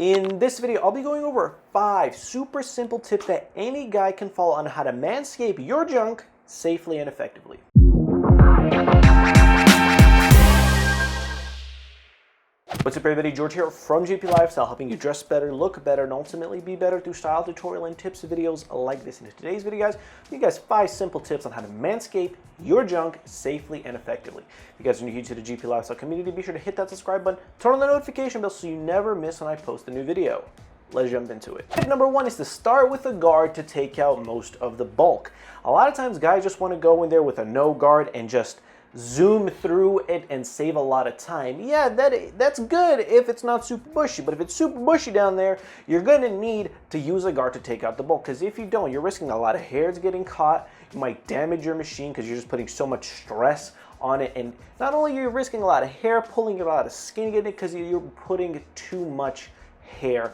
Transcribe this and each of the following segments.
In this video, I'll be going over 5 super simple tips that any guy can follow on how to manscape your junk safely and effectively. What's up everybody, George here from JP Lifestyle, helping you dress better, look better, and ultimately be better through style tutorial and tips videos like this. In today's video, guys, I'll give you guys 5 simple tips on how to manscape your junk safely and effectively. If you guys are new to the JP Lifestyle community, be sure to hit that subscribe button, turn on the notification bell so you never miss when I post a new video. Let's jump into it. Tip number 1 is to start with a guard to take out most of the bulk. A lot of times guys just want to go in there with a no guard and just zoom through it and save a lot of time. Yeah, that's good if it's not super bushy, but if it's super bushy down there, you're going to need to use a guard to take out the bulk, because if you don't, you're risking a lot of hairs getting caught. You might damage your machine because you're just putting so much stress on it, and not only are you risking a lot of hair pulling, a lot of skin getting it, because you're putting too much hair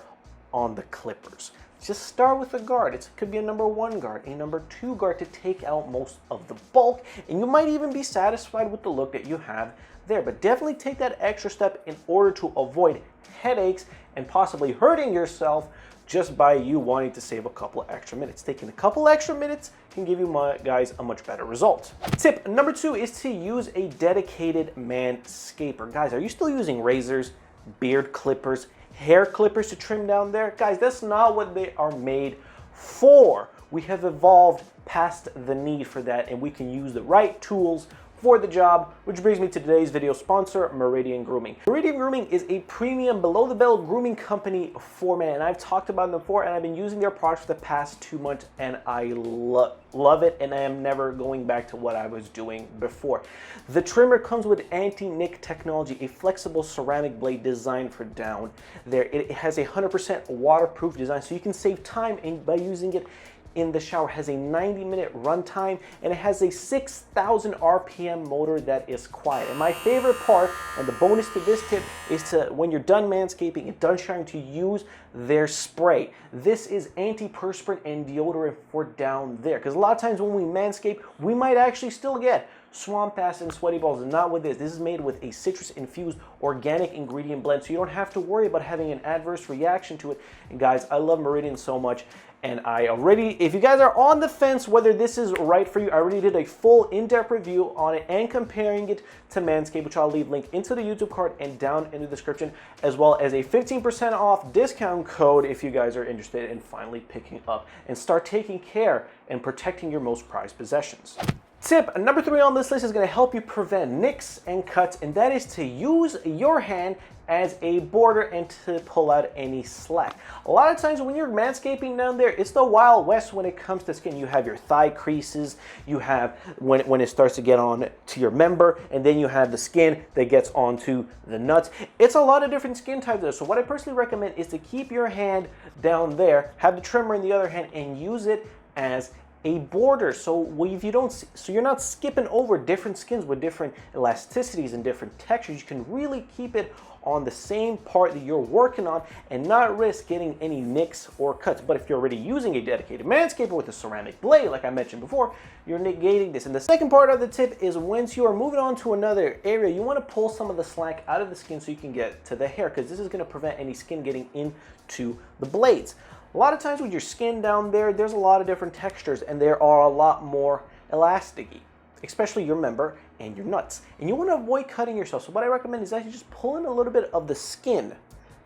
on the clippers. Just start with a guard. It could be a number 1 guard, a number 2 guard to take out most of the bulk, and you might even be satisfied with the look that you have there. But definitely take that extra step in order to avoid headaches and possibly hurting yourself just by you wanting to save a couple of extra minutes. Taking a couple extra minutes can give you guys a much better result. Tip number 2 is to use a dedicated manscaper. Guys, are you still using razors, beard clippers, hair clippers to trim down there? Guys, that's not what they are made for. We have evolved past the need for that, and we can use the right tools for the job, which brings me to today's video sponsor, Meridian Grooming. Meridian Grooming is a premium below-the-belt grooming company for men, and I've talked about them before, and I've been using their products for the past 2 months, and I love it, and I am never going back to what I was doing before. The trimmer comes with anti-nick technology, a flexible ceramic blade designed for down there. It has a 100% waterproof design, so you can save time by using it in the shower. Has a 90-minute runtime, and it has a 6,000 RPM motor that is quiet. And my favorite part, and the bonus to this tip, is to, when you're done manscaping and done showering, to use their spray. This is antiperspirant and deodorant for down there, because a lot of times when we manscape, we might actually still get swamp ass and sweaty balls. Not with this. This is made with a citrus-infused organic ingredient blend, so you don't have to worry about having an adverse reaction to it. And guys, I love Meridian so much, and if you guys are on the fence whether this is right for you, I already did a full in-depth review on it and comparing it to Manscaped, which I'll leave link into the YouTube card and down in the description, as well as a 15% off discount code if you guys are interested in finally picking up and start taking care and protecting your most prized possessions. Tip number 3 on this list is going to help you prevent nicks and cuts, and that is to use your hand as a border and to pull out any slack. A lot of times when you're manscaping down there, it's the Wild West when it comes to skin. You have your thigh creases, you have when it starts to get on to your member, and then you have the skin that gets onto the nuts. It's a lot of different skin types there. So what I personally recommend is to keep your hand down there, have the trimmer in the other hand, and use it as a border, so if you don't, so you're not skipping over different skins with different elasticities and different textures. You can really keep it on the same part that you're working on and not risk getting any nicks or cuts. But if you're already using a dedicated manscaper with a ceramic blade, like I mentioned before, you're negating this. And the second part of the tip is, once you are moving on to another area, you want to pull some of the slack out of the skin so you can get to the hair, because this is going to prevent any skin getting into the blades. A lot of times with your skin down there, there's a lot of different textures, and there are a lot more elasticy, especially your member and your nuts. And you want to avoid cutting yourself. So what I recommend is actually just pulling a little bit of the skin,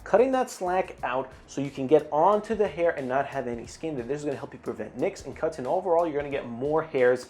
cutting that slack out so you can get onto the hair and not have any skin there. This is going to help you prevent nicks and cuts, and overall you're going to get more hairs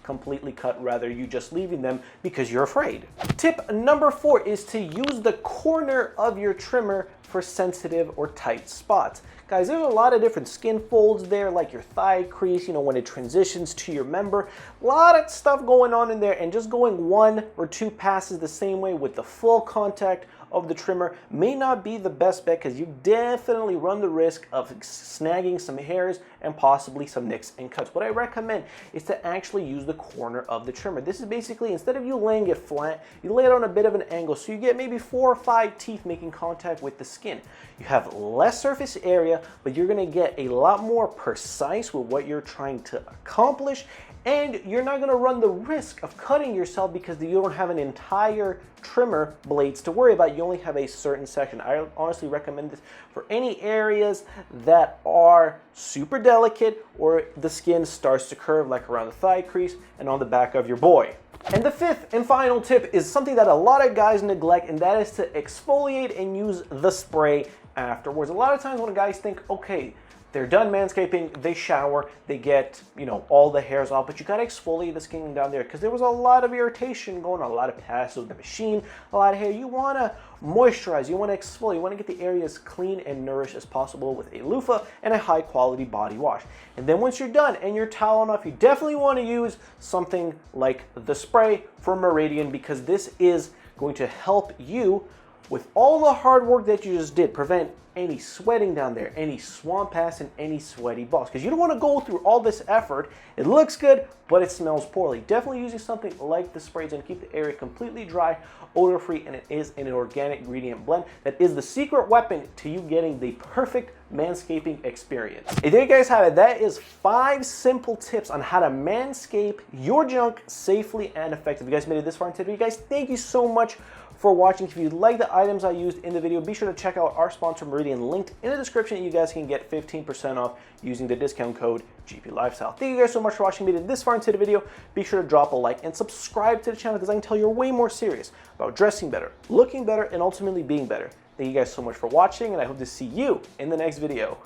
completely cut rather you just leaving them because you're afraid. Tip number 4 is to use the corner of your trimmer for sensitive or tight spots. Guys, there's a lot of different skin folds there, like your thigh crease, when it transitions to your member. A lot of stuff going on in there, and just going 1 or 2 passes the same way with the full contact of the trimmer may not be the best bet, because you definitely run the risk of snagging some hairs and possibly some nicks and cuts. What I recommend is to actually use the corner of the trimmer. This is basically, instead of you laying it flat, you lay it on a bit of an angle, so you get maybe 4 or 5 teeth making contact with the skin. You have less surface area, but you're going to get a lot more precise with what you're trying to accomplish, and you're not going to run the risk of cutting yourself because you don't have an entire trimmer blades to worry about. you only have a certain section. I honestly recommend this for any areas that are super delicate or the skin starts to curve, like around the thigh crease and on the back of your boy. And the fifth and final tip is something that a lot of guys neglect, and that is to exfoliate and use the spray afterwards. A lot of times when guys think, okay, they're done manscaping, they shower, they get, all the hairs off, but you gotta exfoliate the skin down there because there was a lot of irritation going on, a lot of pass with the machine, a lot of hair. You wanna moisturize, you wanna exfoliate, you wanna get the areas clean and nourished as possible with a loofah and a high quality body wash. And then once you're done and you're toweling off, you definitely wanna use something like the spray from Meridian, because this is going to help you with all the hard work that you just did, prevent any sweating down there, any swamp pass, and any sweaty balls. Because you don't want to go through all this effort. It looks good, but it smells poorly. Definitely using something like the spray is going to keep the area completely dry, odor-free, and it is an organic ingredient blend that is the secret weapon to you getting the perfect manscaping experience. And there you guys have it. That is 5 simple tips on how to manscape your junk safely and effectively. If you guys made it this far into the video, guys, thank you so much for watching. If you like the items I used in the video, be sure to check out our sponsor Meridian, linked in the description. You guys can get 15% off using the discount code GP Lifestyle. Thank you guys so much for watching. Made it this far into the video. Be sure to drop a like and subscribe to the channel, because I can tell you're way more serious about dressing better, looking better, and ultimately being better. Thank you guys so much for watching, and I hope to see you in the next video.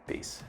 Peace.